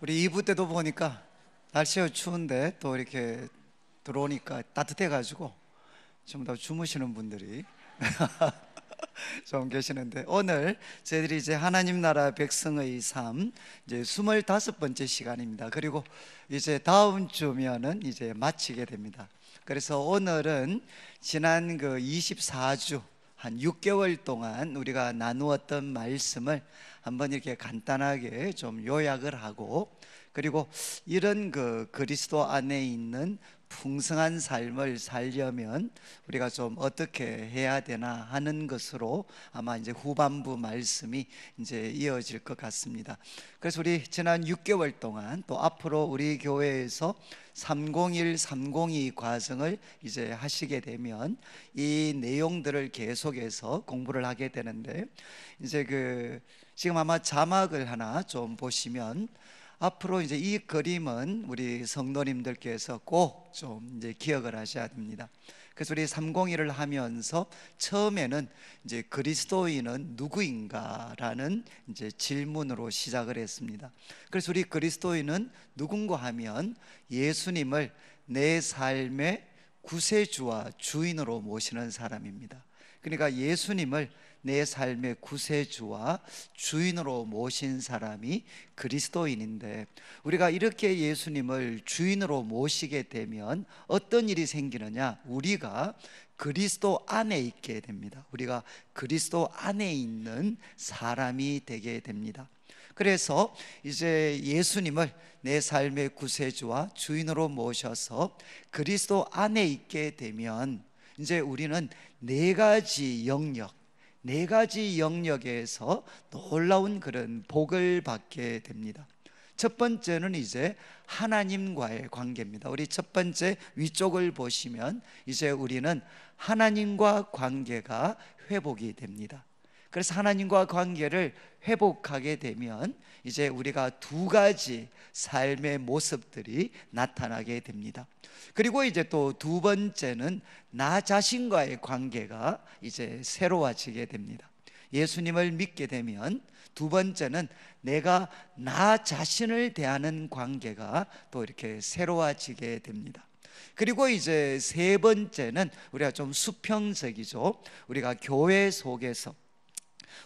우리 2부 때도 보니까 날씨가 추운데 또 이렇게 들어오니까 따뜻해가지고 전부 다 주무시는 분들이 좀 계시는데, 오늘 저희들이 이제 하나님 나라 백성의 삶 이제 25번째 시간입니다. 그리고 이제 다음 주면은 이제 마치게 됩니다. 그래서 오늘은 지난 그 24주 한 6개월 동안 우리가 나누었던 말씀을 한번 이렇게 간단하게 좀 요약을 하고, 그리고 이런 그 그리스도 안에 있는 풍성한 삶을 살려면 우리가 좀 어떻게 해야 되나 하는 것으로 아마 이제 후반부 말씀이 이제 이어질 것 같습니다. 그래서 우리 지난 6개월 동안 또 앞으로 우리 교회에서 301, 302 과정을 이제 하시게 되면 이 내용들을 계속해서 공부를 하게 되는데, 이제 지금 아마 자막을 하나 좀 보시면, 앞으로 이제 이 그림은 우리 성도님들께서 꼭 좀 이제 기억을 하셔야 됩니다. 그래서 우리 301을 하면서 처음에는 이제 그리스도인은 누구인가라는 이제 질문으로 시작을 했습니다. 그래서 우리 그리스도인은 누군가 하면 예수님을 내 삶의 구세주와 주인으로 모시는 사람입니다. 그러니까 예수님을 내 삶의 구세주와 주인으로 모신 사람이 그리스도인인데, 우리가 이렇게 예수님을 주인으로 모시게 되면 어떤 일이 생기느냐? 우리가 그리스도 안에 있게 됩니다. 우리가 그리스도 안에 있는 사람이 되게 됩니다. 그래서 이제 예수님을 내 삶의 구세주와 주인으로 모셔서 그리스도 안에 있게 되면 이제 우리는 네 가지 영역에서 놀라운 그런 복을 받게 됩니다. 첫 번째는 이제 하나님과의 관계입니다. 우리 첫 번째 위쪽을 보시면 이제 우리는 하나님과 관계가 회복이 됩니다. 그래서 하나님과 관계를 회복하게 되면 이제 우리가 두 가지 삶의 모습들이 나타나게 됩니다. 그리고 이제 또 두 번째는 나 자신과의 관계가 이제 새로워지게 됩니다. 예수님을 믿게 되면 두 번째는 내가 나 자신을 대하는 관계가 또 이렇게 새로워지게 됩니다. 그리고 이제 세 번째는 우리가 좀 수평적이죠. 우리가 교회 속에서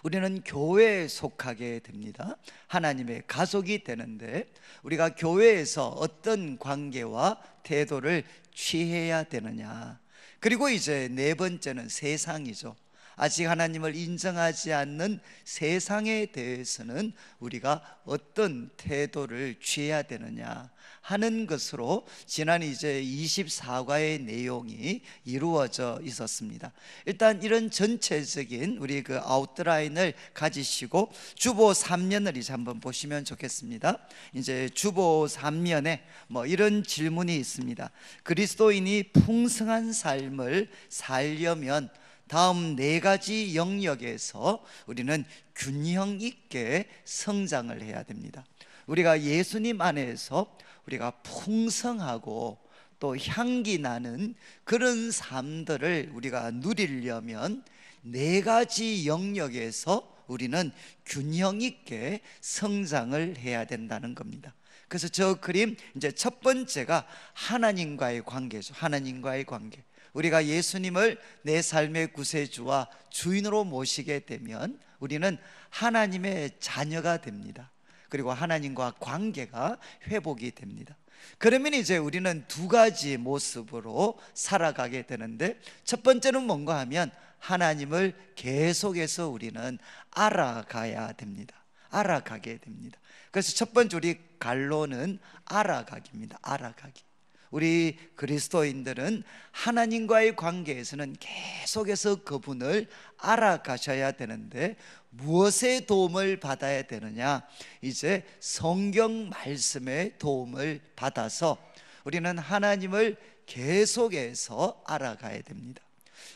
우리는 교회에 속하게 됩니다. 하나님의 가족이 되는데, 우리가 교회에서 어떤 관계와 태도를 취해야 되느냐. 그리고 이제 네 번째는 세상이죠. 아직 하나님을 인정하지 않는 세상에 대해서는 우리가 어떤 태도를 취해야 되느냐 하는 것으로 지난 이제 24과의 내용이 이루어져 있었습니다. 일단 이런 전체적인 우리 그 아웃라인을 가지시고 주보 3면을 이제 한번 보시면 좋겠습니다. 이제 주보 3면에 뭐 이런 질문이 있습니다. 그리스도인이 풍성한 삶을 살려면 다음 네 가지 영역에서 우리는 균형 있게 성장을 해야 됩니다. 우리가 예수님 안에서 우리가 풍성하고 또 향기 나는 그런 삶들을 우리가 누리려면 네 가지 영역에서 우리는 균형 있게 성장을 해야 된다는 겁니다. 그래서 저 그림 이제 첫 번째가 하나님과의 관계죠. 하나님과의 관계. 우리가 예수님을 내 삶의 구세주와 주인으로 모시게 되면 우리는 하나님의 자녀가 됩니다. 그리고 하나님과 관계가 회복이 됩니다. 그러면 이제 우리는 두 가지 모습으로 살아가게 되는데, 첫 번째는 뭔가 하면 하나님을 계속해서 우리는 알아가야 됩니다. 알아가게 됩니다. 그래서 첫 번째 우리 갈로는 알아가기입니다. 알아가기. 우리 그리스도인들은 하나님과의 관계에서는 계속해서 그분을 알아가셔야 되는데, 무엇의 도움을 받아야 되느냐? 이제 성경 말씀의 도움을 받아서 우리는 하나님을 계속해서 알아가야 됩니다.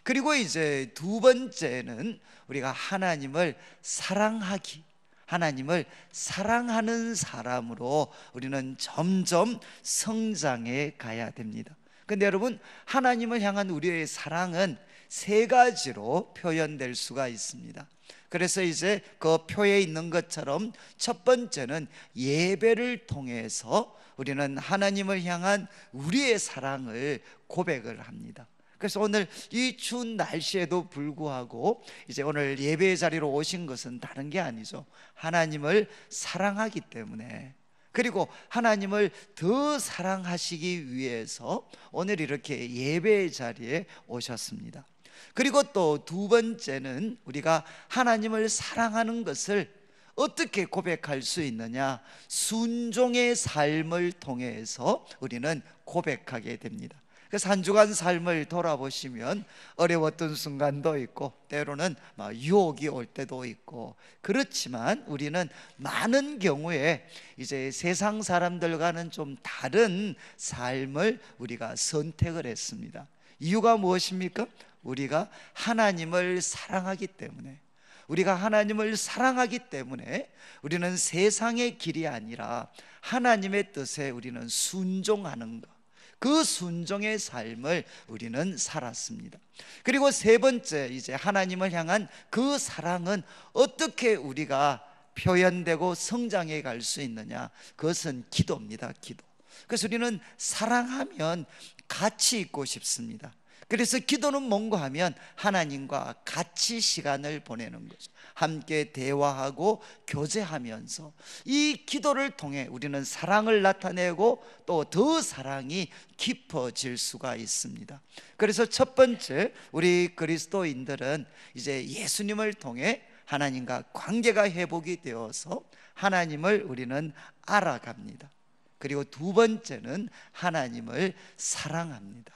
그리고 이제 두 번째는 우리가 하나님을 사랑하기, 하나님을 사랑하는 사람으로 우리는 점점 성장해 가야 됩니다. 근데 여러분, 하나님을 향한 우리의 사랑은 세 가지로 표현될 수가 있습니다. 그래서 이제 그 표에 있는 것처럼 첫 번째는 예배를 통해서 우리는 하나님을 향한 우리의 사랑을 고백을 합니다. 그래서 오늘 이 추운 날씨에도 불구하고 이제 오늘 예배의 자리로 오신 것은 다른 게 아니죠. 하나님을 사랑하기 때문에, 그리고 하나님을 더 사랑하시기 위해서 오늘 이렇게 예배의 자리에 오셨습니다. 그리고 또 두 번째는 우리가 하나님을 사랑하는 것을 어떻게 고백할 수 있느냐? 순종의 삶을 통해서 우리는 고백하게 됩니다. 그래서 한 주간 삶을 돌아보시면 어려웠던 순간도 있고 때로는 유혹이 올 때도 있고, 그렇지만 우리는 많은 경우에 이제 세상 사람들과는 좀 다른 삶을 우리가 선택을 했습니다. 이유가 무엇입니까? 우리가 하나님을 사랑하기 때문에, 우리가 하나님을 사랑하기 때문에 우리는 세상의 길이 아니라 하나님의 뜻에 우리는 순종하는 것, 그 순종의 삶을 우리는 살았습니다. 그리고 세 번째, 이제 하나님을 향한 그 사랑은 어떻게 우리가 표현되고 성장해 갈 수 있느냐? 그것은 기도입니다. 기도. 그래서 우리는 사랑하면 같이 있고 싶습니다. 그래서 기도는 뭔가 하면 하나님과 같이 시간을 보내는 거죠. 함께 대화하고 교제하면서 이 기도를 통해 우리는 사랑을 나타내고 또 더 사랑이 깊어질 수가 있습니다. 그래서 첫 번째, 우리 그리스도인들은 이제 예수님을 통해 하나님과 관계가 회복이 되어서 하나님을 우리는 알아갑니다. 그리고 두 번째는 하나님을 사랑합니다.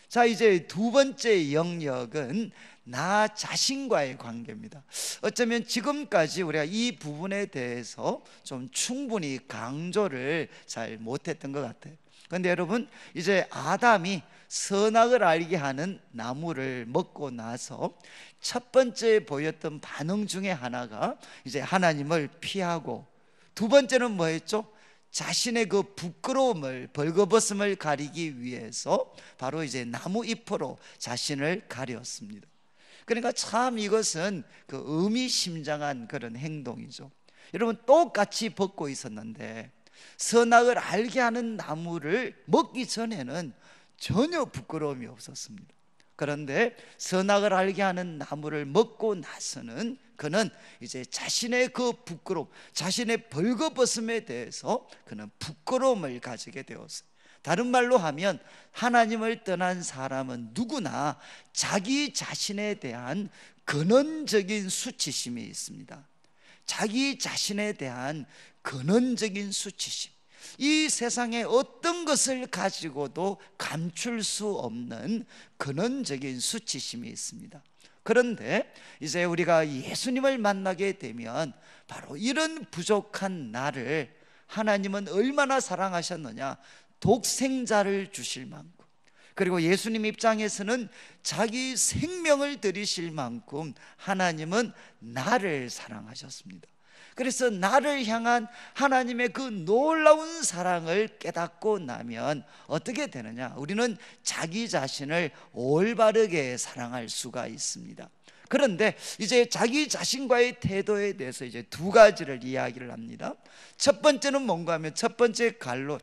자, 이제 두 번째 영역은 나 자신과의 관계입니다. 어쩌면 지금까지 우리가 이 부분에 대해서 좀 충분히 강조를 잘 못했던 것 같아요. 그런데 여러분, 이제 아담이 선악을 알게 하는 나무를 먹고 나서 첫 번째 보였던 반응 중에 하나가 이제 하나님을 피하고, 두 번째는 뭐였죠? 자신의 그 부끄러움을, 벌거벗음을 가리기 위해서 바로 이제 나무 잎으로 자신을 가렸습니다. 그러니까 참 이것은 그 의미심장한 그런 행동이죠. 여러분, 똑같이 벗고 있었는데 선악을 알게 하는 나무를 먹기 전에는 전혀 부끄러움이 없었습니다. 그런데 선악을 알게 하는 나무를 먹고 나서는 그는 이제 자신의 그 부끄러움, 자신의 벌거벗음에 대해서 그는 부끄러움을 가지게 되었어요. 다른 말로 하면 하나님을 떠난 사람은 누구나 자기 자신에 대한 근원적인 수치심이 있습니다. 자기 자신에 대한 근원적인 수치심, 이 세상에 어떤 것을 가지고도 감출 수 없는 근원적인 수치심이 있습니다. 그런데 이제 우리가 예수님을 만나게 되면 바로 이런 부족한 나를 하나님은 얼마나 사랑하셨느냐, 독생자를 주실 만큼, 그리고 예수님 입장에서는 자기 생명을 드리실 만큼 하나님은 나를 사랑하셨습니다. 그래서 나를 향한 하나님의 그 놀라운 사랑을 깨닫고 나면 어떻게 되느냐? 우리는 자기 자신을 올바르게 사랑할 수가 있습니다. 그런데 이제 자기 자신과의 태도에 대해서 이제 두 가지를 이야기를 합니다. 첫 번째는 뭔가 하면 첫 번째 갈로는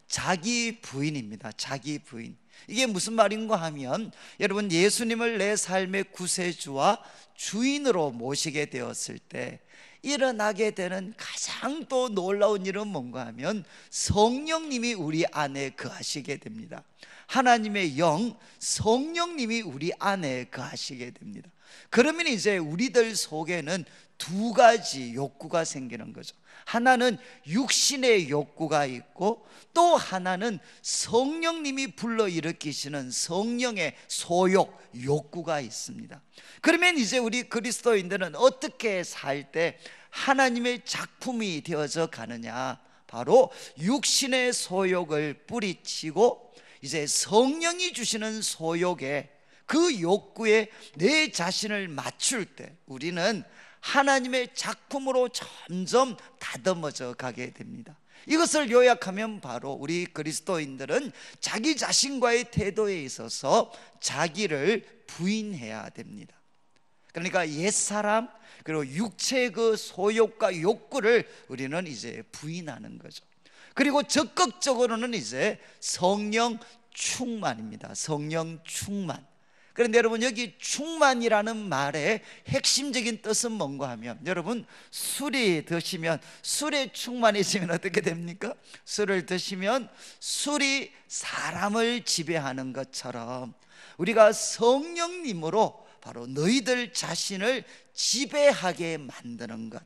자기 부인입니다. 자기 부인. 이게 무슨 말인가 하면, 여러분, 예수님을 내 삶의 구세주와 주인으로 모시게 되었을 때 일어나게 되는 가장 또 놀라운 일은 뭔가 하면 성령님이 우리 안에 거하시게 됩니다. 하나님의 영, 성령님이 우리 안에 거하시게 됩니다. 그러면 이제 우리들 속에는 두 가지 욕구가 생기는 거죠. 하나는 육신의 욕구가 있고 또 하나는 성령님이 불러일으키시는 성령의 소욕, 욕구가 있습니다. 그러면 이제 우리 그리스도인들은 어떻게 살 때 하나님의 작품이 되어져 가느냐? 바로 육신의 소욕을 뿌리치고 이제 성령이 주시는 소욕에, 그 욕구에 내 자신을 맞출 때 우리는 하나님의 작품으로 점점 다듬어져 가게 됩니다. 이것을 요약하면 바로 우리 그리스도인들은 자기 자신과의 태도에 있어서 자기를 부인해야 됩니다. 그러니까 옛사람, 그리고 육체의 그 소욕과 욕구를 우리는 이제 부인하는 거죠. 그리고 적극적으로는 이제 성령 충만입니다. 성령 충만. 그런데 여러분, 여기 충만이라는 말의 핵심적인 뜻은 뭔가 하면, 여러분, 술이 드시면, 술에 충만해지면 어떻게 됩니까? 술을 드시면 술이 사람을 지배하는 것처럼 우리가 성령님으로 바로 너희들 자신을 지배하게 만드는 것,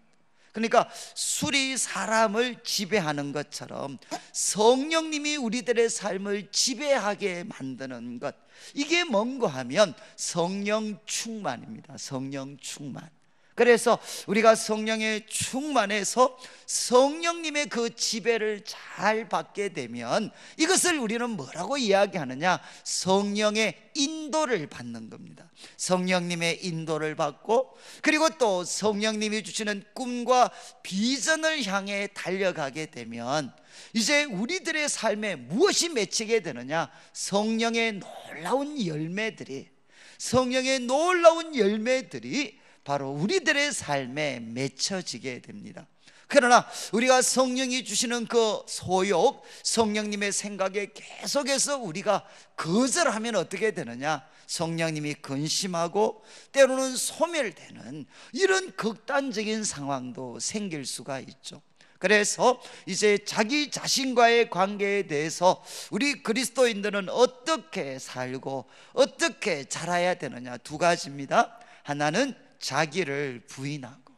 그러니까 술이 사람을 지배하는 것처럼 성령님이 우리들의 삶을 지배하게 만드는 것, 이게 뭔가 하면 성령 충만입니다. 성령 충만. 그래서 우리가 성령에 충만해서 성령님의 그 지배를 잘 받게 되면 이것을 우리는 뭐라고 이야기하느냐? 성령의 인도를 받는 겁니다. 성령님의 인도를 받고, 그리고 또 성령님이 주시는 꿈과 비전을 향해 달려가게 되면 이제 우리들의 삶에 무엇이 맺히게 되느냐? 성령의 놀라운 열매들이, 성령의 놀라운 열매들이 바로 우리들의 삶에 맺혀지게 됩니다. 그러나 우리가 성령이 주시는 그 소욕, 성령님의 생각에 계속해서 우리가 거절하면 어떻게 되느냐? 성령님이 근심하고 때로는 소멸되는 이런 극단적인 상황도 생길 수가 있죠. 그래서 이제 자기 자신과의 관계에 대해서 우리 그리스도인들은 어떻게 살고 어떻게 자라야 되느냐? 두 가지입니다. 하나는 자기를 부인하고,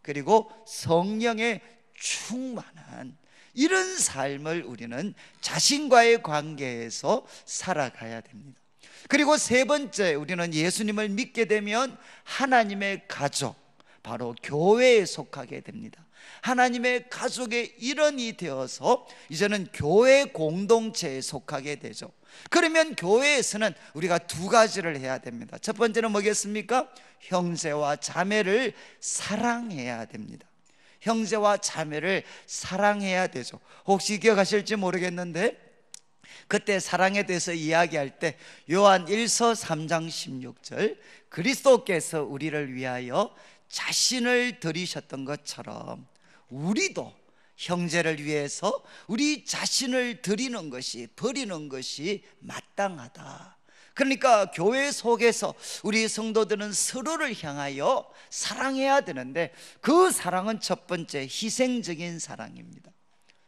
그리고 성령에 충만한 이런 삶을 우리는 자신과의 관계에서 살아가야 됩니다. 그리고 세 번째, 우리는 예수님을 믿게 되면 하나님의 가족, 바로 교회에 속하게 됩니다. 하나님의 가족의 일원이 되어서 이제는 교회 공동체에 속하게 되죠. 그러면 교회에서는 우리가 두 가지를 해야 됩니다. 첫 번째는 뭐겠습니까? 형제와 자매를 사랑해야 됩니다. 형제와 자매를 사랑해야 되죠. 혹시 기억하실지 모르겠는데, 그때 사랑에 대해서 이야기할 때 요한 1서 3장 16절, 그리스도께서 우리를 위하여 자신을 드리셨던 것처럼 우리도 형제를 위해서 우리 자신을 드리는 것이, 버리는 것이 마땅하다. 그러니까 교회 속에서 우리 성도들은 서로를 향하여 사랑해야 되는데, 그 사랑은 첫 번째 희생적인 사랑입니다.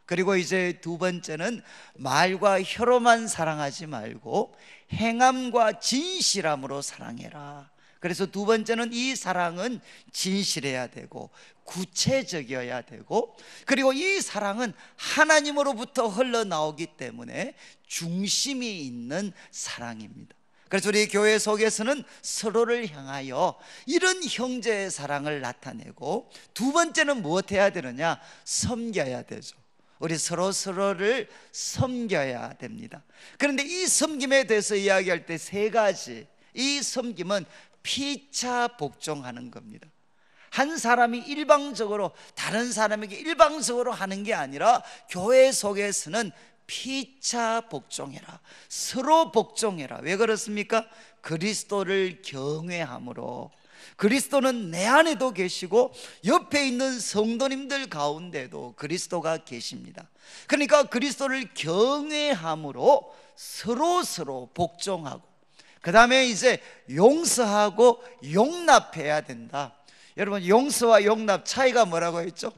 그리고 이제 두 번째는 말과 혀로만 사랑하지 말고 행함과 진실함으로 사랑해라. 그래서 두 번째는 이 사랑은 진실해야 되고 구체적이어야 되고, 그리고 이 사랑은 하나님으로부터 흘러나오기 때문에 중심이 있는 사랑입니다. 그래서 우리 교회 속에서는 서로를 향하여 이런 형제의 사랑을 나타내고, 두 번째는 무엇해야 되느냐? 섬겨야 되죠. 우리 서로를 섬겨야 됩니다. 그런데 이 섬김에 대해서 이야기할 때 세 가지, 이 섬김은 피차 복종하는 겁니다. 한 사람이 일방적으로 다른 사람에게 일방적으로 하는 게 아니라 교회 속에서는 피차 복종해라, 서로 복종해라. 왜 그렇습니까? 그리스도를 경외함으로, 그리스도는 내 안에도 계시고 옆에 있는 성도님들 가운데도 그리스도가 계십니다. 그러니까 그리스도를 경외함으로 서로 복종하고, 그 다음에 이제 용서하고 용납해야 된다. 여러분, 용서와 용납 차이가 뭐라고 했죠?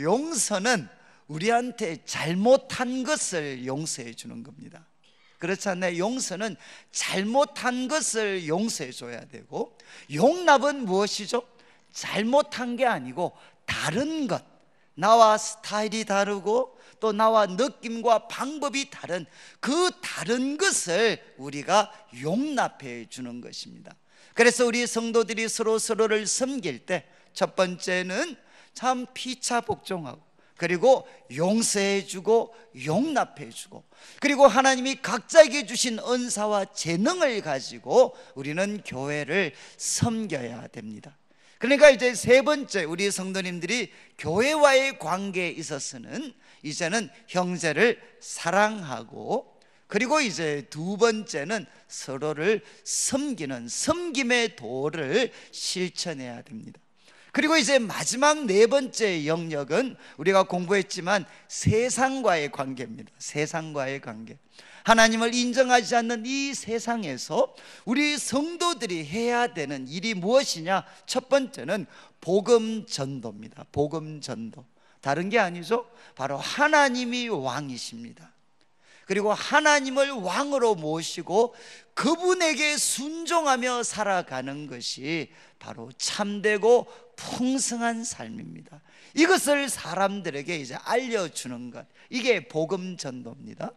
용서는 우리한테 잘못한 것을 용서해 주는 겁니다. 그렇지 않나요? 용서는 잘못한 것을 용서해 줘야 되고, 용납은 무엇이죠? 잘못한 게 아니고 다른 것, 나와 스타일이 다르고 또 나와 느낌과 방법이 다른 그 다른 것을 우리가 용납해 주는 것입니다. 그래서 우리 성도들이 서로를 섬길 때 첫 번째는 참 피차 복종하고, 그리고 용서해 주고 용납해 주고, 그리고 하나님이 각자에게 주신 은사와 재능을 가지고 우리는 교회를 섬겨야 됩니다. 그러니까 이제 세 번째, 우리 성도님들이 교회와의 관계에 있어서는 이제는 형제를 사랑하고, 그리고 이제 두 번째는 서로를 섬기는 섬김의 도를 실천해야 됩니다. 그리고 이제 마지막 네 번째 영역은 우리가 공부했지만 세상과의 관계입니다. 세상과의 관계. 하나님을 인정하지 않는 이 세상에서 우리 성도들이 해야 되는 일이 무엇이냐? 첫 번째는 복음 전도입니다. 복음 전도. 다른 게 아니죠. 바로 하나님이 왕이십니다. 그리고 하나님을 왕으로 모시고 그분에게 순종하며 살아가는 것이 바로 참되고 풍성한 삶입니다. 이것을 사람들에게 이제 알려주는 것, 이게 복음 전도입니다.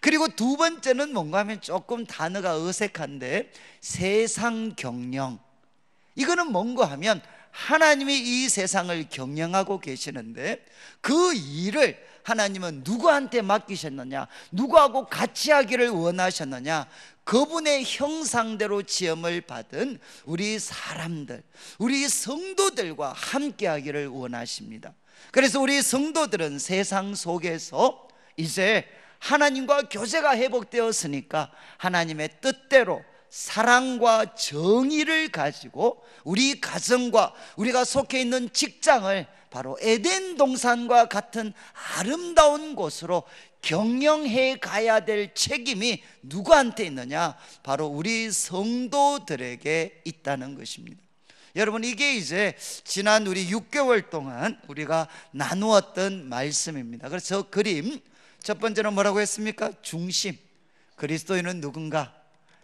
그리고 두 번째는 뭔가 하면 조금 단어가 어색한데 세상 경영. 이거는 뭔가 하면 하나님이 이 세상을 경영하고 계시는데 그 일을 하나님은 누구한테 맡기셨느냐, 누구하고 같이 하기를 원하셨느냐, 그분의 형상대로 지음을 받은 우리 사람들, 우리 성도들과 함께 하기를 원하십니다. 그래서 우리 성도들은 세상 속에서 이제 하나님과 교제가 회복되었으니까 하나님의 뜻대로 사랑과 정의를 가지고 우리 가정과 우리가 속해 있는 직장을 바로 에덴 동산과 같은 아름다운 곳으로 경영해 가야 될 책임이 누구한테 있느냐? 바로 우리 성도들에게 있다는 것입니다. 여러분, 이게 이제 지난 우리 6개월 동안 우리가 나누었던 말씀입니다. 그래서 그림 첫 번째는 뭐라고 했습니까? 중심. 그리스도인은 누군가?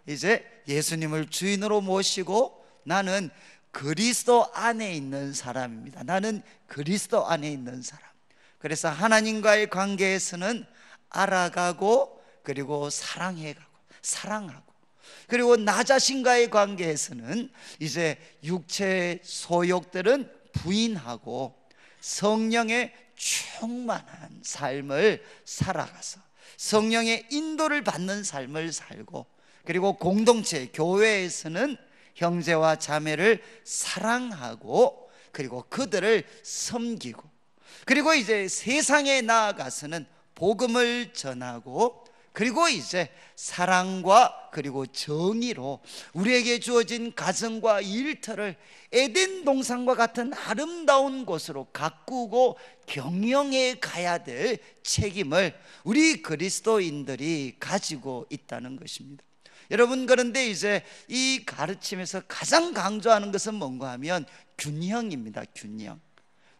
이제 예수님을 주인으로 모시고 나는 그리스도 안에 있는 사람입니다. 나는 그리스도 안에 있는 사람. 그래서 하나님과의 관계에서는 알아가고, 그리고 사랑하고, 그리고 나 자신과의 관계에서는 이제 육체의 소욕들은 부인하고 성령의 충만한 삶을 살아가서 성령의 인도를 받는 삶을 살고, 그리고 공동체 교회에서는 형제와 자매를 사랑하고, 그리고 그들을 섬기고, 그리고 이제 세상에 나아가서는 복음을 전하고, 그리고 이제 사랑과 그리고 정의로 우리에게 주어진 가정과 일터를 에덴 동산과 같은 아름다운 곳으로 가꾸고 경영해 가야 될 책임을 우리 그리스도인들이 가지고 있다는 것입니다. 여러분, 그런데 이제 이 가르침에서 가장 강조하는 것은 뭔가 하면 균형입니다. 균형.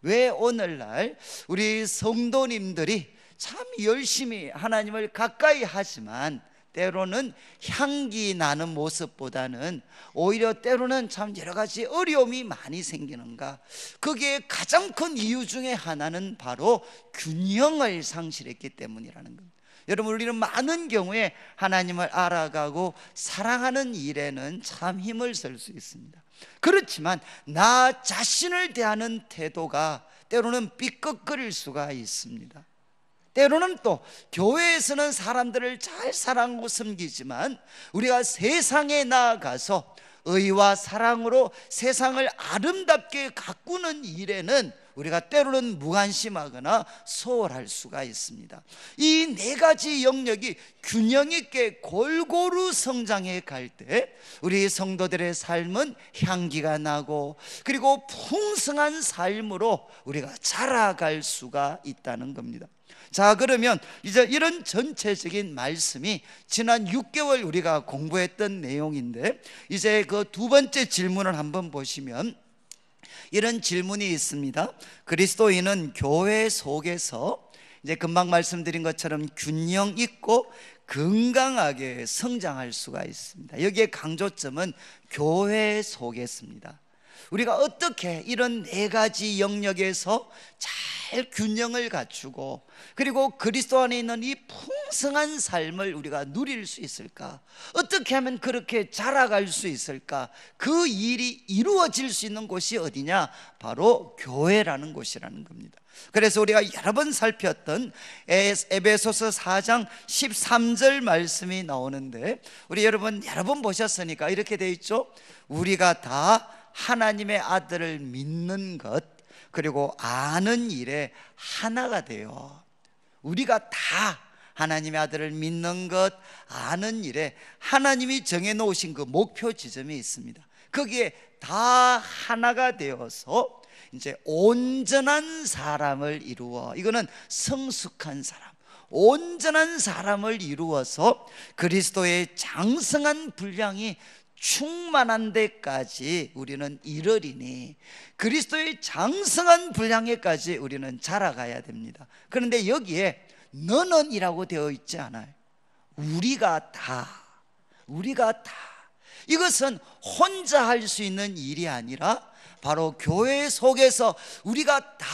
왜 오늘날 우리 성도님들이 참 열심히 하나님을 가까이 하지만 때로는 향기 나는 모습보다는 오히려 때로는 참 여러 가지 어려움이 많이 생기는가? 거기에 가장 큰 이유 중에 하나는 바로 균형을 상실했기 때문이라는 겁니다. 여러분, 우리는 많은 경우에 하나님을 알아가고 사랑하는 일에는 참 힘을 쓸 수 있습니다. 그렇지만 나 자신을 대하는 태도가 때로는 삐걱거릴 수가 있습니다. 때로는 또 교회에서는 사람들을 잘 사랑하고 섬기지만 우리가 세상에 나아가서 의와 사랑으로 세상을 아름답게 가꾸는 일에는 우리가 때로는 무관심하거나 소홀할 수가 있습니다. 이 네 가지 영역이 균형 있게 골고루 성장해 갈 때 우리 성도들의 삶은 향기가 나고, 그리고 풍성한 삶으로 우리가 자라갈 수가 있다는 겁니다. 자, 그러면 이제 이런 전체적인 말씀이 지난 6개월 우리가 공부했던 내용인데, 이제 그 두 번째 질문을 한번 보시면 이런 질문이 있습니다. 그리스도인은 교회 속에서 이제 금방 말씀드린 것처럼 균형 있고 건강하게 성장할 수가 있습니다. 여기에 강조점은 교회 속에서입니다. 우리가 어떻게 이런 네 가지 영역에서 잘 균형을 갖추고, 그리고 그리스도 안에 있는 이 풍성한 삶을 우리가 누릴 수 있을까? 어떻게 하면 그렇게 자라갈 수 있을까? 그 일이 이루어질 수 있는 곳이 어디냐? 바로 교회라는 곳이라는 겁니다. 그래서 우리가 여러 번 살폈던 에베소서 4장 13절 말씀이 나오는데, 우리 여러분 여러 번 보셨으니까 이렇게 돼 있죠. 우리가 다 하나님의 아들을 믿는 것 그리고 아는 일에 하나가 돼요. 우리가 다 하나님의 아들을 믿는 것, 아는 일에 하나님이 정해놓으신 그 목표 지점이 있습니다. 거기에 다 하나가 되어서 이제 온전한 사람을 이루어, 이거는 성숙한 사람, 온전한 사람을 이루어서 그리스도의 장성한 분량이 충만한 데까지 우리는 이르리니, 그리스도의 장성한 분량에까지 우리는 자라가야 됩니다. 그런데 여기에 너는 이라고 되어 있지 않아요. 우리가 다, 이것은 혼자 할 수 있는 일이 아니라 바로 교회 속에서 우리가 다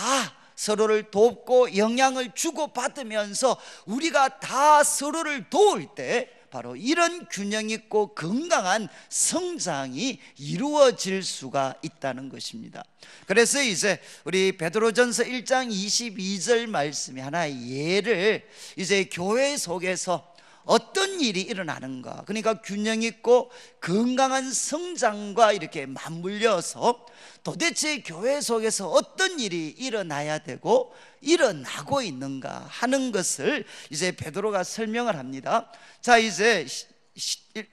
서로를 돕고 영향을 주고받으면서 우리가 다 서로를 도울 때 바로 이런 균형 있고 건강한 성장이 이루어질 수가 있다는 것입니다. 그래서 이제 우리 베드로전서 1장 22절 말씀이 하나의 예를, 이제 교회 속에서 어떤 일이 일어나는가, 그러니까 균형 있고 건강한 성장과 이렇게 맞물려서 도대체 교회 속에서 어떤 일이 일어나야 되고 일어나고 있는가 하는 것을 이제 베드로가 설명을 합니다. 자, 이제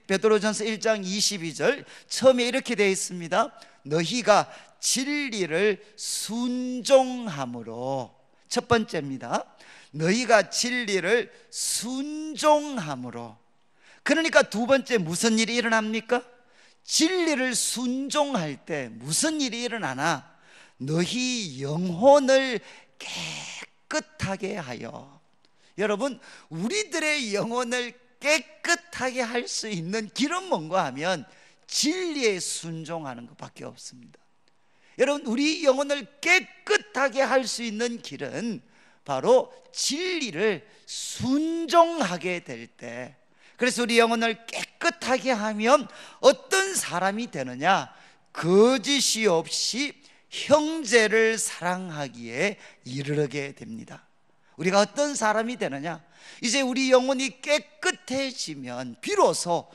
베드로전서 1장 22절 처음에 이렇게 되어 있습니다. 너희가 진리를 순종함으로, 첫 번째입니다. 너희가 진리를 순종함으로. 그러니까 두 번째 무슨 일이 일어납니까? 진리를 순종할 때 무슨 일이 일어나나? 너희 영혼을 깨끗하게 하여. 여러분, 우리들의 영혼을 깨끗하게 할 수 있는 길은 뭔가 하면 진리에 순종하는 것밖에 없습니다. 여러분, 우리 영혼을 깨끗하게 할 수 있는 길은 바로 진리를 순종하게 될 때. 그래서 우리 영혼을 깨끗하게 하면 어떤 사람이 되느냐? 거짓이 없이 형제를 사랑하기에 이르게 됩니다. 우리가 어떤 사람이 되느냐? 이제 우리 영혼이 깨끗해지면 비로소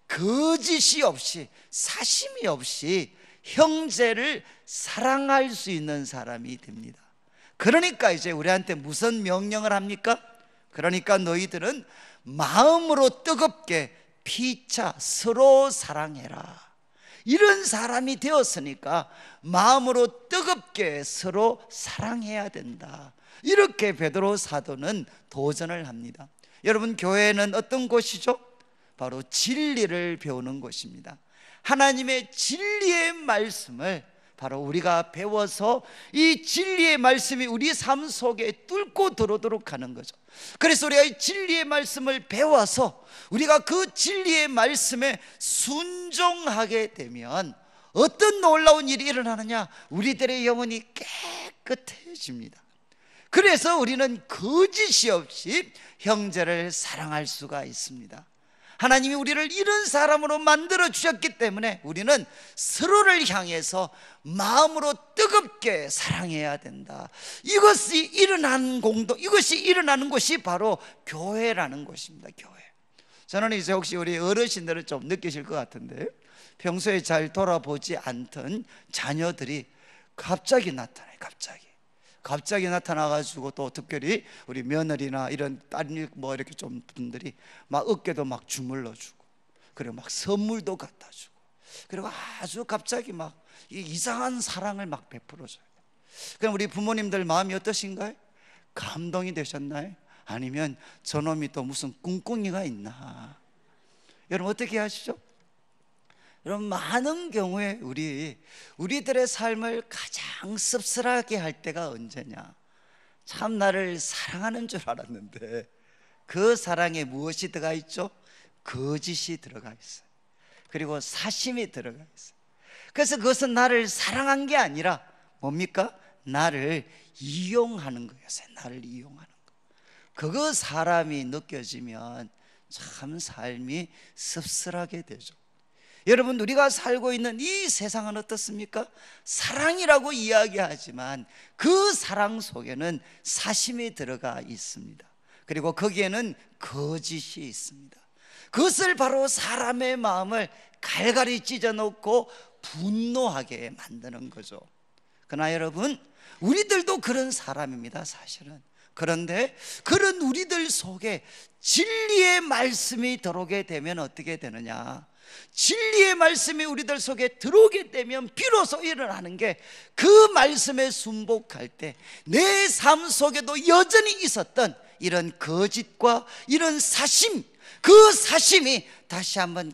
거짓이 없이, 사심이 없이 형제를 사랑할 수 있는 사람이 됩니다. 그러니까 이제 우리한테 무슨 명령을 합니까? 그러니까 너희들은 마음으로 뜨겁게 피차 서로 사랑해라. 이런 사람이 되었으니까 마음으로 뜨겁게 서로 사랑해야 된다. 이렇게 베드로 사도는 도전을 합니다. 여러분, 교회는 어떤 곳이죠? 바로 진리를 배우는 곳입니다. 하나님의 진리의 말씀을 바로 우리가 배워서 이 진리의 말씀이 우리 삶 속에 뚫고 들어오도록 하는 거죠. 그래서 우리가 이 진리의 말씀을 배워서 우리가 그 진리의 말씀에 순종하게 되면 어떤 놀라운 일이 일어나느냐? 우리들의 영혼이 깨끗해집니다. 그래서 우리는 거짓이 없이 형제를 사랑할 수가 있습니다. 하나님이 우리를 이런 사람으로 만들어 주셨기 때문에 우리는 서로를 향해서 마음으로 뜨겁게 사랑해야 된다. 이것이 일어나는 곳이 바로 교회라는 곳입니다. 교회. 저는 이제 혹시 우리 어르신들은 좀 느끼실 것 같은데, 평소에 잘 돌아보지 않던 자녀들이 갑자기 나타나요. 갑자기 나타나가지고, 또 특별히 우리 며느리나 이런 딸 뭐 이렇게 좀 분들이 막 어깨도 막 주물러주고, 그리고 막 선물도 갖다주고, 그리고 아주 갑자기 막 이상한 사랑을 막 베풀어줘요. 그럼 우리 부모님들 마음이 어떠신가요? 감동이 되셨나요? 아니면 저놈이 또 무슨 꿍꿍이가 있나? 여러분 어떻게 하시죠? 여러분, 많은 경우에 우리들의 삶을 가장 씁쓸하게 할 때가 언제냐? 참 나를 사랑하는 줄 알았는데 그 사랑에 무엇이 들어가 있죠? 거짓이 들어가 있어요. 그리고 사심이 들어가 있어요. 그래서 그것은 나를 사랑한 게 아니라 뭡니까? 나를 이용하는 거였어요. 나를 이용하는 거. 그거 사람이 느껴지면 참 삶이 씁쓸하게 되죠. 여러분, 우리가 살고 있는 이 세상은 어떻습니까? 사랑이라고 이야기하지만 그 사랑 속에는 사심이 들어가 있습니다. 그리고 거기에는 거짓이 있습니다. 그것을 바로 사람의 마음을 갈갈이 찢어놓고 분노하게 만드는 거죠. 그러나 여러분, 우리들도 그런 사람입니다, 사실은. 그런데 그런 우리들 속에 진리의 말씀이 들어오게 되면 어떻게 되느냐? 진리의 말씀이 우리들 속에 들어오게 되면 비로소 일어나는 게, 그 말씀에 순복할 때 내 삶 속에도 여전히 있었던 이런 거짓과 이런 사심, 그 사심이 다시 한번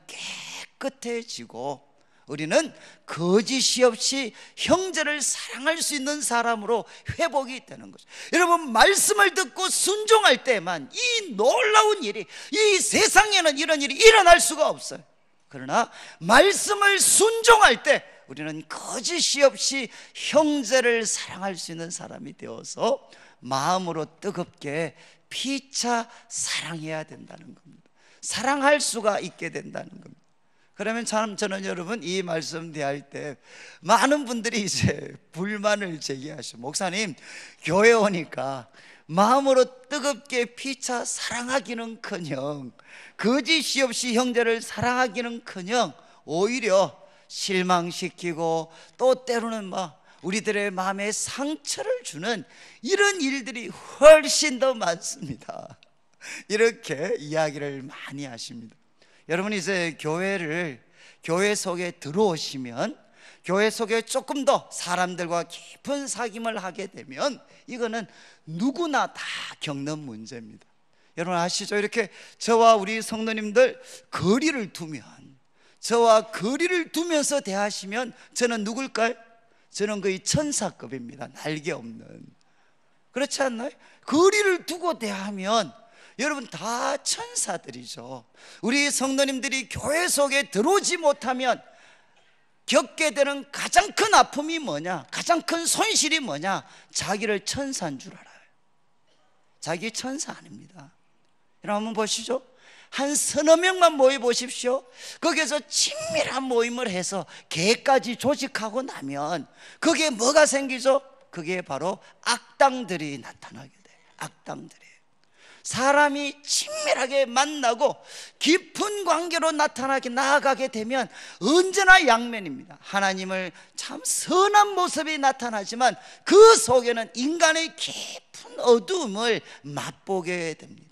깨끗해지고 우리는 거짓이 없이 형제를 사랑할 수 있는 사람으로 회복이 되는 거죠. 여러분, 말씀을 듣고 순종할 때만 이 놀라운 일이, 이 세상에는 이런 일이 일어날 수가 없어요. 그러나 말씀을 순종할 때 우리는 거짓이 없이 형제를 사랑할 수 있는 사람이 되어서 마음으로 뜨겁게 피차 사랑해야 된다는 겁니다. 사랑할 수가 있게 된다는 겁니다. 그러면 저는 여러분, 이 말씀 대할 때 많은 분들이 이제 불만을 제기하시죠. 목사님, 교회 오니까 마음으로 뜨겁게 피차 사랑하기는커녕, 거짓이 없이 형제를 사랑하기는커녕 오히려 실망시키고 또 때로는 우리들의 마음에 상처를 주는 이런 일들이 훨씬 더 많습니다. 이렇게 이야기를 많이 하십니다. 여러분, 이제 교회 속에 들어오시면, 교회 속에 조금 더 사람들과 깊은 사귐을 하게 되면 이거는 누구나 다 겪는 문제입니다. 여러분 아시죠? 이렇게 저와 우리 성도님들 거리를 두면, 저와 거리를 두면서 대하시면 저는 누굴까요? 저는 거의 천사급입니다. 날개 없는. 그렇지 않나요? 거리를 두고 대하면 여러분 다 천사들이죠. 우리 성도님들이 교회 속에 들어오지 못하면 겪게 되는 가장 큰 아픔이 뭐냐? 가장 큰 손실이 뭐냐? 자기를 천사인 줄 알아요. 자기 천사 아닙니다. 여러분 한번 보시죠. 한 서너 명만 모여 보십시오. 거기에서 친밀한 모임을 해서 개까지 조직하고 나면 거기에 뭐가 생기죠? 그게 바로 악당들이 나타나게 돼요. 악당들이. 사람이 친밀하게 만나고 깊은 관계로 나아가게 되면 언제나 양면입니다. 하나님을 참 선한 모습이 나타나지만 그 속에는 인간의 깊은 어두움을 맛보게 됩니다.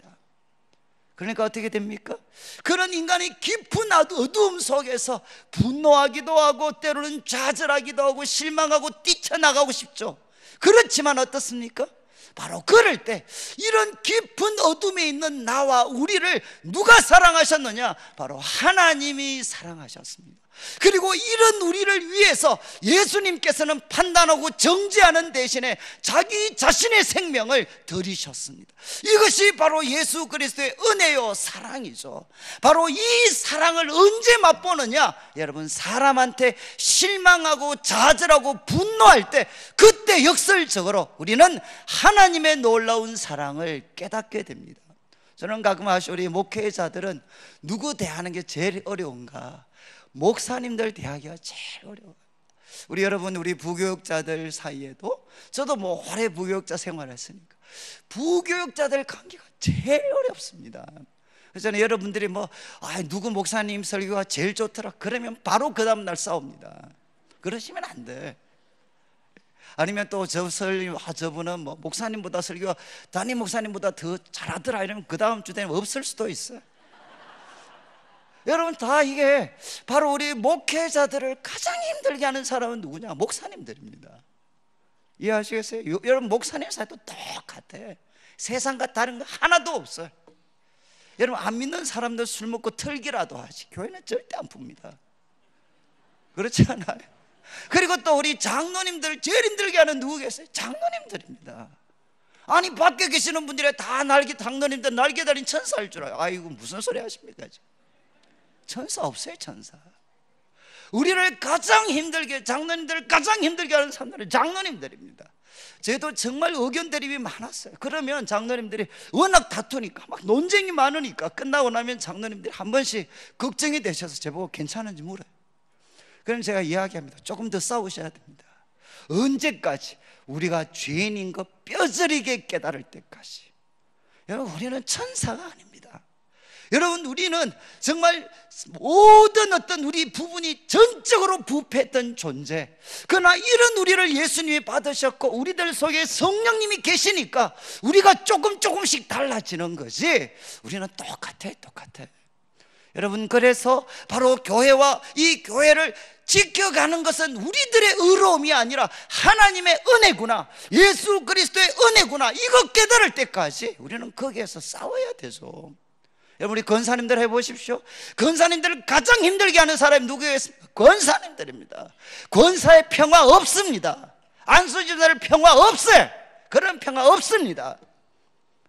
그러니까 어떻게 됩니까? 그런 인간의 깊은 어두움 속에서 분노하기도 하고 때로는 좌절하기도 하고 실망하고 뛰쳐나가고 싶죠. 그렇지만 어떻습니까? 바로 그럴 때 이런 깊은 어둠에 있는 나와 우리를 누가 사랑하셨느냐? 바로 하나님이 사랑하셨습니다. 그리고 이런 우리를 위해서 예수님께서는 판단하고 정죄하는 대신에 자기 자신의 생명을 드리셨습니다. 이것이 바로 예수 그리스도의 은혜요 사랑이죠. 바로 이 사랑을 언제 맛보느냐? 여러분, 사람한테 실망하고 좌절하고 분노할 때, 그때 역설적으로 우리는 하나님의 놀라운 사랑을 깨닫게 됩니다. 저는 가끔 우리 목회자들은 누구 대하는 게 제일 어려운가? 목사님들 대하기가 제일 어려워요. 우리 여러분, 우리 부교육자들 사이에도, 저도 오래 부교육자 생활했으니까 부교육자들 관계가 제일 어렵습니다. 그래서 저는 여러분들이 누구 목사님 설교가 제일 좋더라 그러면 바로 그 다음날 싸웁니다. 그러시면 안 돼. 아니면 또 저분은 목사님보다 설교가 담임 목사님보다 더 잘하더라 이러면 그 다음 주 되면 없을 수도 있어요. 여러분, 다 이게 바로 우리 목회자들을 가장 힘들게 하는 사람은 누구냐? 목사님들입니다. 이해하시겠어요? 여러분, 목사님 사이도 똑같아. 세상과 다른 거 하나도 없어요. 여러분, 안 믿는 사람들 술 먹고 털기라도 하지 교회는 절대 안 풉니다. 그렇지 않아요? 그리고 또 우리 장로님들 제일 힘들게 하는 누구 계세요? 장로님들입니다. 아니, 밖에 계시는 분들이 다 장로님들 날개 달린 천사일 줄 알아요. 아이고, 무슨 소리 하십니까 지금? 천사 없어요, 천사. 우리를 가장 힘들게, 장로님들을 가장 힘들게 하는 사람들은 장로님들입니다. 저희도 정말 의견 대립이 많았어요. 그러면 장로님들이 워낙 다투니까, 막 논쟁이 많으니까 끝나고 나면 장로님들이 한 번씩 걱정이 되셔서 저보고 괜찮은지 물어요. 그럼 제가 이야기합니다. 조금 더 싸우셔야 됩니다. 언제까지? 우리가 죄인인 것 뼈저리게 깨달을 때까지. 여러분, 우리는 천사가 아닙니다. 여러분, 우리는 정말 모든 어떤 우리 부분이 전적으로 부패했던 존재, 그러나 이런 우리를 예수님이 받으셨고 우리들 속에 성령님이 계시니까 우리가 조금씩 달라지는 거지, 우리는 똑같아. 여러분, 그래서 바로 교회와 이 교회를 지켜가는 것은 우리들의 의로움이 아니라 하나님의 은혜구나, 예수 그리스도의 은혜구나, 이거 깨달을 때까지 우리는 거기에서 싸워야 되죠. 여러분, 우리 권사님들 해보십시오. 권사님들을 가장 힘들게 하는 사람이 누구였습니까? 권사님들입니다. 권사의 평화 없습니다. 안수집사의 평화 없어요. 그런 평화 없습니다.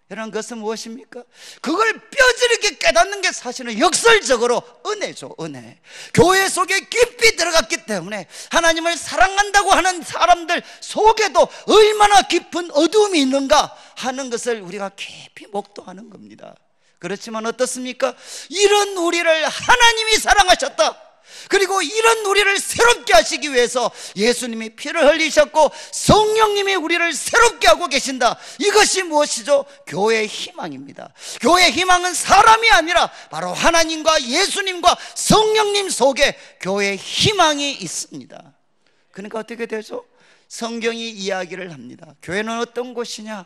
여러분, 그것은 무엇입니까? 그걸 뼈저리게 깨닫는 게 사실은 역설적으로 은혜죠. 은혜. 교회 속에 깊이 들어갔기 때문에 하나님을 사랑한다고 하는 사람들 속에도 얼마나 깊은 어두움이 있는가 하는 것을 우리가 깊이 목도하는 겁니다. 그렇지만 어떻습니까? 이런 우리를 하나님이 사랑하셨다, 그리고 이런 우리를 새롭게 하시기 위해서 예수님이 피를 흘리셨고 성령님이 우리를 새롭게 하고 계신다. 이것이 무엇이죠? 교회의 희망입니다. 교회의 희망은 사람이 아니라 바로 하나님과 예수님과 성령님 속에 교회의 희망이 있습니다. 그러니까 어떻게 되죠? 성경이 이야기를 합니다. 교회는 어떤 곳이냐?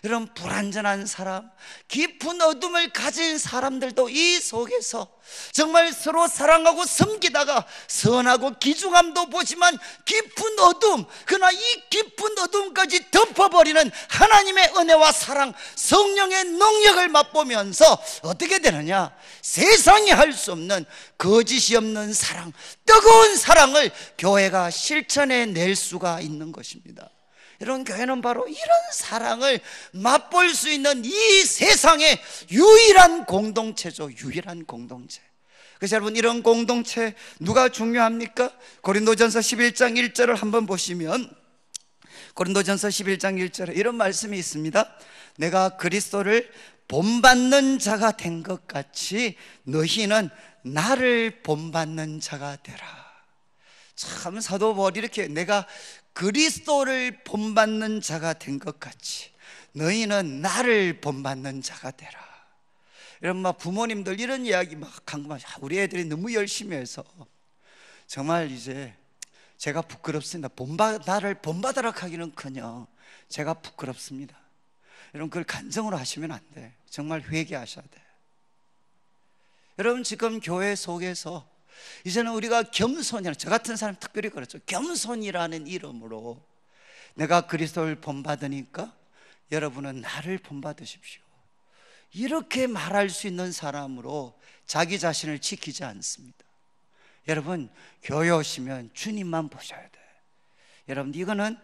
이런 불완전한 사람, 깊은 어둠을 가진 사람들도 이 속에서 정말 서로 사랑하고 섬기다가 선하고 기중함도 보지만 깊은 어둠, 그러나 이 깊은 어둠까지 덮어버리는 하나님의 은혜와 사랑, 성령의 능력을 맛보면서 어떻게 되느냐? 세상이 할 수 없는 거짓이 없는 사랑, 뜨거운 사랑을 교회가 실천해 낼 수가 있는 것입니다. 이런 교회는 바로 이런 사랑을 맛볼 수 있는 이 세상의 유일한 공동체죠. 유일한 공동체. 그래서 여러분, 이런 공동체 누가 중요합니까? 고린도전서 11장 1절을 한번 보시면, 고린도전서 11장 1절에 이런 말씀이 있습니다. 내가 그리스도를 본받는 자가 된 것 같이 너희는 나를 본받는 자가 되라. 참, 사도 바울이 이렇게 내가 그리스도를 본받는 자가 된 것 같이 너희는 나를 본받는 자가 되라. 이런 막 부모님들 이런 이야기 막 강구하죠. 우리 애들이 너무 열심히 해서 정말 이제 제가 부끄럽습니다. 나를 본받으라 하기는커녕 제가 부끄럽습니다. 여러분, 그걸 간증으로 하시면 안 돼. 정말 회개하셔야 돼. 여러분, 지금 교회 속에서 이제는 우리가 겸손이라는, 저 같은 사람 특별히 그렇죠. 겸손이라는 이름으로 내가 그리스도를 본받으니까 여러분은 나를 본받으십시오, 이렇게 말할 수 있는 사람으로 자기 자신을 지키지 않습니다. 여러분, 교회 오시면 주님만 보셔야 돼. 여러분, 이거는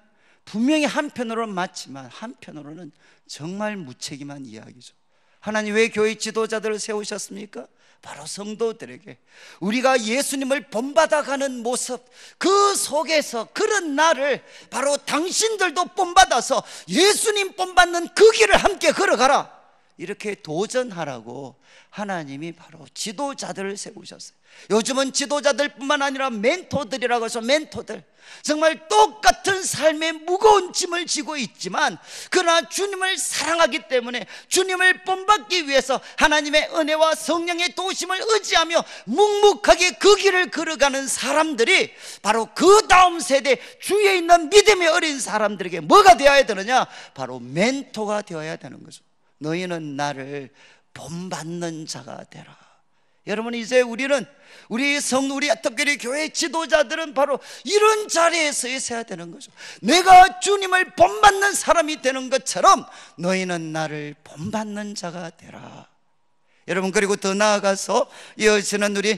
분명히 한편으로는 맞지만 한편으로는 정말 무책임한 이야기죠. 하나님 왜 교회 지도자들을 세우셨습니까? 바로 성도들에게 우리가 예수님을 본받아가는 모습, 그 속에서 그런 나를 바로 당신들도 본받아서 예수님 본받는 그 길을 함께 걸어가라, 이렇게 도전하라고 하나님이 바로 지도자들을 세우셨어요. 요즘은 지도자들뿐만 아니라 멘토들이라고 해서 멘토들, 정말 똑같은 삶의 무거운 짐을 지고 있지만 그러나 주님을 사랑하기 때문에 주님을 본받기 위해서 하나님의 은혜와 성령의 도우심을 의지하며 묵묵하게 그 길을 걸어가는 사람들이 바로 그 다음 세대 주위에 있는 믿음의 어린 사람들에게 뭐가 되어야 되느냐? 바로 멘토가 되어야 되는 거죠. 너희는 나를 본받는 자가 되라. 여러분, 이제 우리 특별히 교회 지도자들은 바로 이런 자리에 서 있어야 되는 거죠. 내가 주님을 본받는 사람이 되는 것처럼 너희는 나를 본받는 자가 되라. 여러분, 그리고 더 나아가서 이어지는 우리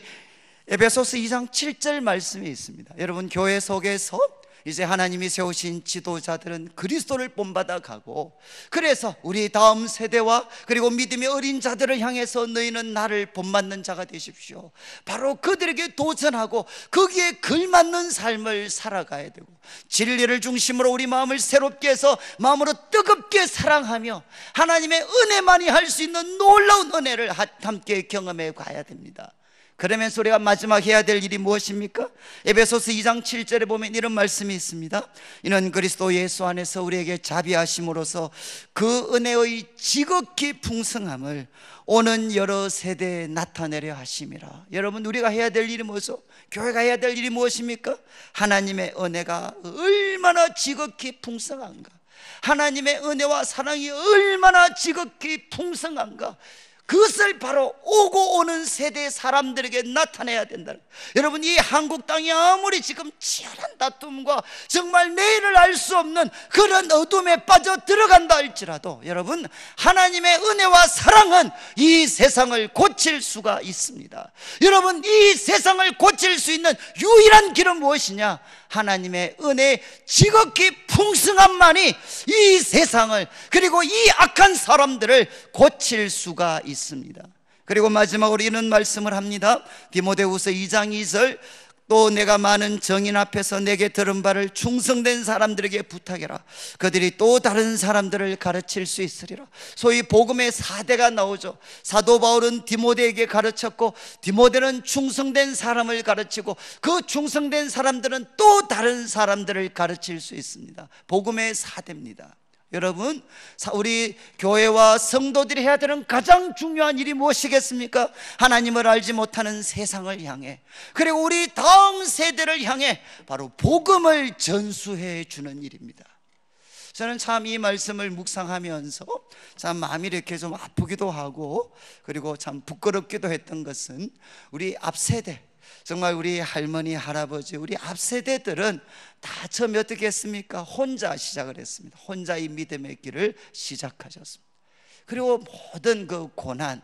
에베소서 2장 7절 말씀이 있습니다. 여러분, 교회 속에서 이제 하나님이 세우신 지도자들은 그리스도를 본받아 가고, 그래서 우리 다음 세대와 그리고 믿음의 어린 자들을 향해서 너희는 나를 본받는 자가 되십시오, 바로 그들에게 도전하고 거기에 걸맞는 삶을 살아가야 되고, 진리를 중심으로 우리 마음을 새롭게 해서 마음으로 뜨겁게 사랑하며 하나님의 은혜만이 할 수 있는 놀라운 은혜를 함께 경험해 가야 됩니다. 그러면서 우리가 마지막 해야 될 일이 무엇입니까? 에베소서 2장 7절에 보면 이런 말씀이 있습니다. 이는 그리스도 예수 안에서 우리에게 자비하심으로써 그 은혜의 지극히 풍성함을 오는 여러 세대에 나타내려 하심이라. 여러분, 우리가 해야 될 일이 뭐죠? 교회가 해야 될 일이 무엇입니까? 하나님의 은혜가 얼마나 지극히 풍성한가, 하나님의 은혜와 사랑이 얼마나 지극히 풍성한가, 그것을 바로 오고 오는 세대 사람들에게 나타내야 된다. 여러분, 이 한국 땅이 아무리 지금 치열한 다툼과 정말 내일을 알 수 없는 그런 어둠에 빠져 들어간다 할지라도, 여러분, 하나님의 은혜와 사랑은 이 세상을 고칠 수가 있습니다. 여러분, 이 세상을 고칠 수 있는 유일한 길은 무엇이냐? 하나님의 은혜 지극히 풍성함만이 이 세상을, 그리고 이 악한 사람들을 고칠 수가 있습니다. 그리고 마지막으로 이런 말씀을 합니다. 디모데후서 2장 2절, 또 내가 많은 정인 앞에서 내게 들은 바를 충성된 사람들에게 부탁해라. 그들이 또 다른 사람들을 가르칠 수 있으리라. 소위 복음의 4대가 나오죠. 사도 바울은 디모데에게 가르쳤고, 디모데는 충성된 사람을 가르치고, 그 충성된 사람들은 또 다른 사람들을 가르칠 수 있습니다. 복음의 4대입니다. 여러분, 우리 교회와 성도들이 해야 되는 가장 중요한 일이 무엇이겠습니까? 하나님을 알지 못하는 세상을 향해, 그리고 우리 다음 세대를 향해 바로 복음을 전수해 주는 일입니다. 저는 참 이 말씀을 묵상하면서 참 마음이 이렇게 좀 아프기도 하고, 그리고 참 부끄럽기도 했던 것은, 우리 앞세대, 정말 우리 할머니, 할아버지, 우리 앞세대들은 다 처음에 어떻게 했습니까? 혼자 시작을 했습니다. 혼자 이 믿음의 길을 시작하셨습니다. 그리고 모든 그 고난,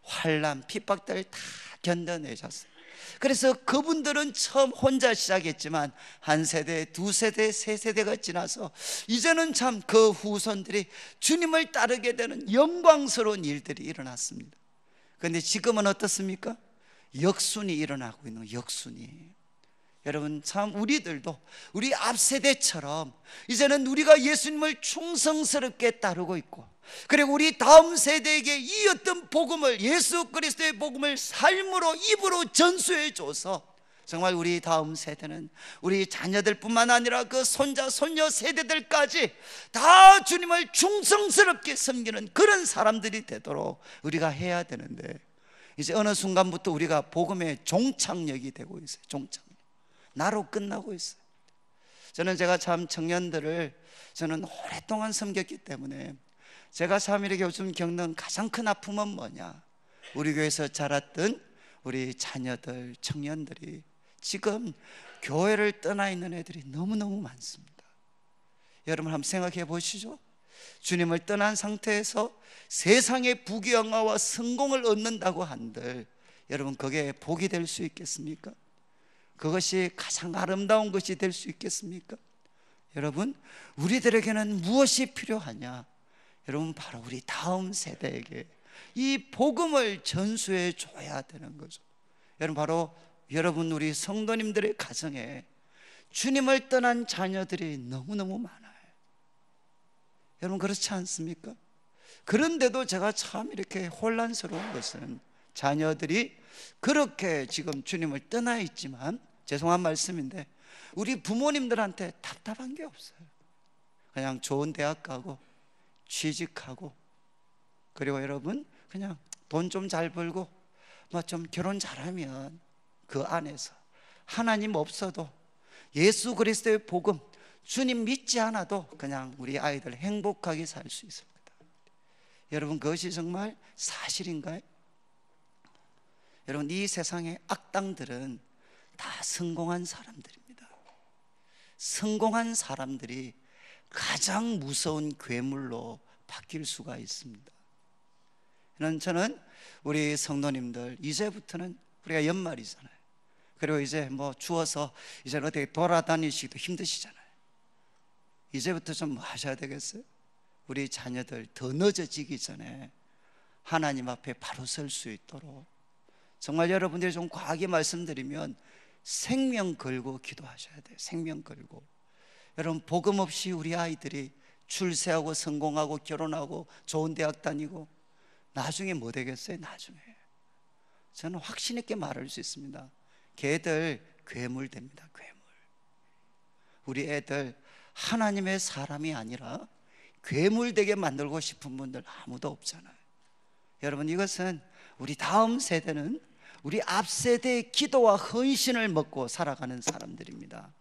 환난, 핍박들을 다 견뎌내셨습니다. 그래서 그분들은 처음 혼자 시작했지만 한 세대, 두 세대, 세 세대가 지나서 이제는 참 그 후손들이 주님을 따르게 되는 영광스러운 일들이 일어났습니다. 그런데 지금은 어떻습니까? 역순이 일어나고 있는 역순이. 여러분, 참 우리들도 우리 앞세대처럼 이제는 우리가 예수님을 충성스럽게 따르고 있고, 그리고 우리 다음 세대에게 이 어떤 복음을, 예수 그리스도의 복음을 삶으로, 입으로 전수해 줘서 정말 우리 다음 세대는, 우리 자녀들뿐만 아니라 그 손자, 손녀 세대들까지 다 주님을 충성스럽게 섬기는 그런 사람들이 되도록 우리가 해야 되는데, 이제 어느 순간부터 우리가 복음의 종착역이 되고 있어요. 종착역. 나로 끝나고 있어요. 저는 제가 참 청년들을 저는 오랫동안 섬겼기 때문에 제가 참 이렇게 요즘 겪는 가장 큰 아픔은 뭐냐? 우리 교회에서 자랐던 우리 자녀들, 청년들이 지금 교회를 떠나 있는 애들이 너무너무 많습니다. 여러분, 한번 생각해 보시죠. 주님을 떠난 상태에서 세상의 부귀영화와 성공을 얻는다고 한들, 여러분, 그게 복이 될 수 있겠습니까? 그것이 가장 아름다운 것이 될 수 있겠습니까? 여러분, 우리들에게는 무엇이 필요하냐? 여러분, 바로 우리 다음 세대에게 이 복음을 전수해 줘야 되는 거죠. 여러분, 바로 여러분, 우리 성도님들의 가정에 주님을 떠난 자녀들이 너무너무 많아요. 여러분, 그렇지 않습니까? 그런데도 제가 참 이렇게 혼란스러운 것은, 자녀들이 그렇게 지금 주님을 떠나 있지만, 죄송한 말씀인데 우리 부모님들한테 답답한 게 없어요. 그냥 좋은 대학 가고 취직하고, 그리고 여러분 그냥 돈 좀 잘 벌고 뭐 좀 결혼 잘하면 그 안에서 하나님 없어도 예수 그리스도의 복음, 주님 믿지 않아도 그냥 우리 아이들 행복하게 살 수 있습니다. 여러분, 그것이 정말 사실인가요? 여러분, 이 세상의 악당들은 다 성공한 사람들입니다. 성공한 사람들이 가장 무서운 괴물로 바뀔 수가 있습니다. 저는 우리 성도님들, 이제부터는 우리가 연말이잖아요. 그리고 이제 뭐 추워서 이제 어떻게 돌아다니시기도 힘드시잖아요. 이제부터 좀 뭐 하셔야 되겠어요? 우리 자녀들 더 늦어지기 전에 하나님 앞에 바로 설 수 있도록, 정말 여러분들이 좀 과하게 말씀드리면 생명 걸고 기도하셔야 돼요. 생명 걸고. 여러분, 복음 없이 우리 아이들이 출세하고 성공하고 결혼하고 좋은 대학 다니고 나중에 뭐 되겠어요? 저는 확신 있게 말할 수 있습니다. 걔들 괴물 됩니다. 괴물. 우리 애들 하나님의 사람이 아니라 괴물 되게 만들고 싶은 분들 아무도 없잖아요. 여러분, 이것은 우리 다음 세대는 우리 앞 세대의 기도와 헌신을 먹고 살아가는 사람들입니다.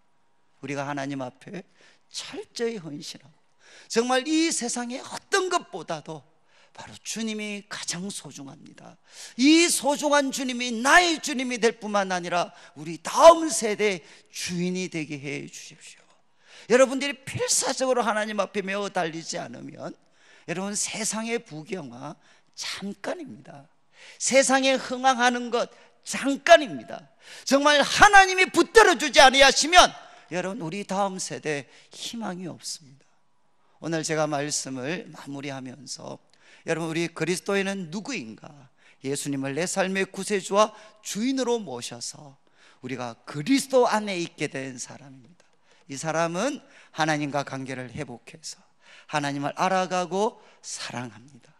우리가 하나님 앞에 철저히 헌신하고 정말 이 세상의 어떤 것보다도 바로 주님이 가장 소중합니다. 이 소중한 주님이 나의 주님이 될 뿐만 아니라 우리 다음 세대의 주인이 되게 해 주십시오. 여러분들이 필사적으로 하나님 앞에 매어 달리지 않으면 여러분, 세상의 부경화 잠깐입니다. 세상에 흥황하는 것 잠깐입니다. 정말 하나님이 붙들어 주지 아니하시면 여러분, 우리 다음 세대에 희망이 없습니다. 오늘 제가 말씀을 마무리하면서 여러분, 우리 그리스도인은 누구인가? 예수님을 내 삶의 구세주와 주인으로 모셔서 우리가 그리스도 안에 있게 된 사람입니다. 이 사람은 하나님과 관계를 회복해서 하나님을 알아가고 사랑합니다.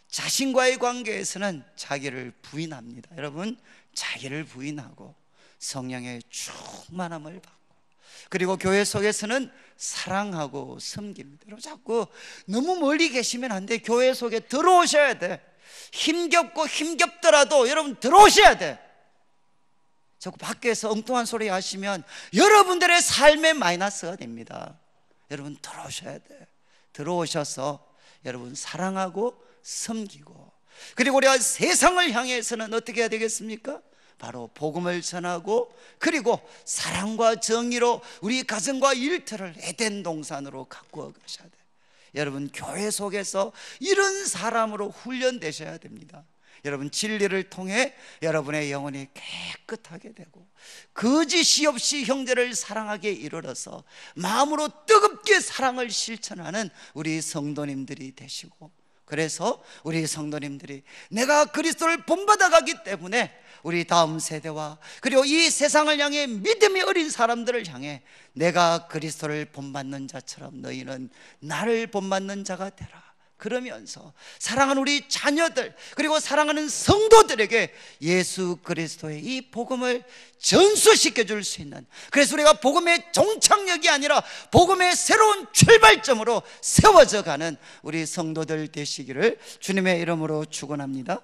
자신과의 관계에서는 자기를 부인합니다. 여러분, 자기를 부인하고 성령의 충만함을 받고, 그리고 교회 속에서는 사랑하고 섬깁니다. 여러분, 자꾸 너무 멀리 계시면 안 돼. 교회 속에 들어오셔야 돼. 힘겹고 힘겹더라도 여러분 들어오셔야 돼. 자꾸 밖에서 엉뚱한 소리 하시면 여러분들의 삶에 마이너스가 됩니다. 여러분, 들어오셔야 돼. 들어오셔서 여러분 사랑하고 섬기고, 그리고 우리가 세상을 향해서는 어떻게 해야 되겠습니까? 바로 복음을 전하고, 그리고 사랑과 정의로 우리 가정과 일터를 에덴 동산으로 가꾸어 가셔야 돼요. 여러분, 교회 속에서 이런 사람으로 훈련되셔야 됩니다. 여러분, 진리를 통해 여러분의 영혼이 깨끗하게 되고 거짓이 없이 형제를 사랑하게 이르러서 마음으로 뜨겁게 사랑을 실천하는 우리 성도님들이 되시고, 그래서 우리 성도님들이 내가 그리스도를 본받아 가기 때문에 우리 다음 세대와 그리고 이 세상을 향해 믿음이 어린 사람들을 향해 내가 그리스도를 본받는 자처럼 너희는 나를 본받는 자가 되라. 그러면서 사랑하는 우리 자녀들 그리고 사랑하는 성도들에게 예수 그리스도의 이 복음을 전수시켜 줄 수 있는, 그래서 우리가 복음의 종착역이 아니라 복음의 새로운 출발점으로 세워져 가는 우리 성도들 되시기를 주님의 이름으로 축원합니다.